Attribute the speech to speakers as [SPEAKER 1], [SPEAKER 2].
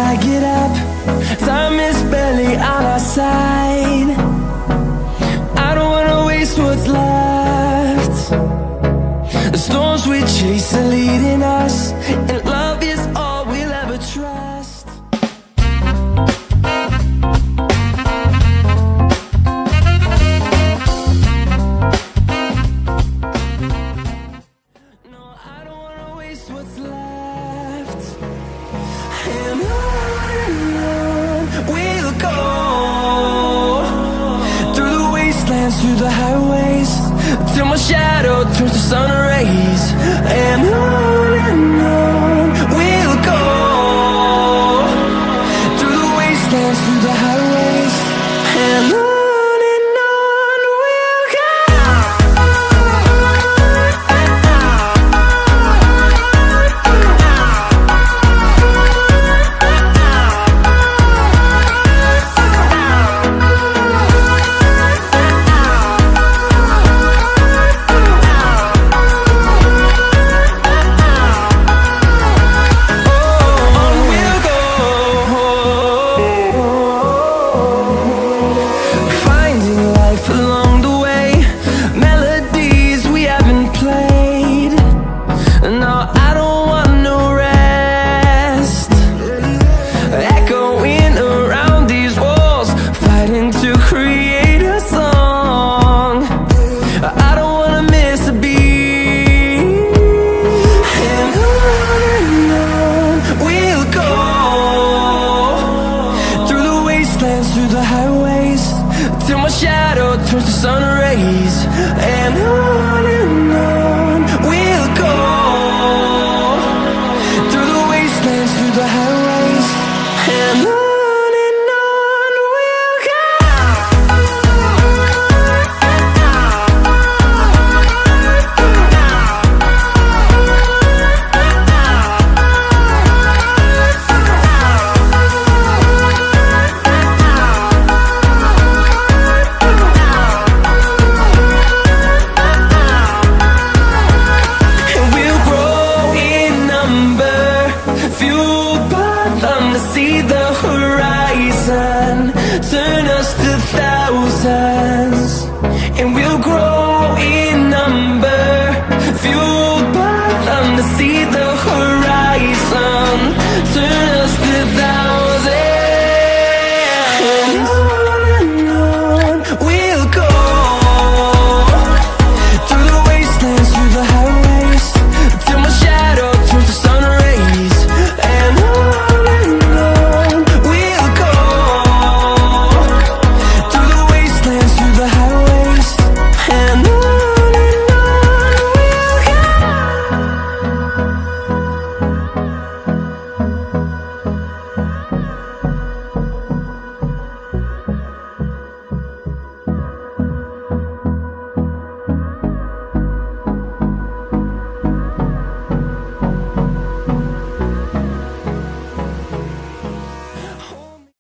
[SPEAKER 1] I get up, time is barely on our side. I don't wanna waste what's left. The storms we chase are leading us, and love is all we'll ever trust. No, I don't wanna waste what's left. And on we'll go, through the wastelands, through the highways, till my shadow turns to sun rays. And on we'll go, through the wastelands, through the highways, and on we'll go. Through the highways, till my shadow turns to sun rays. And on we'll go, through the wastelands, through the highways, and on we'll go. See the horizon, turn us to thousands.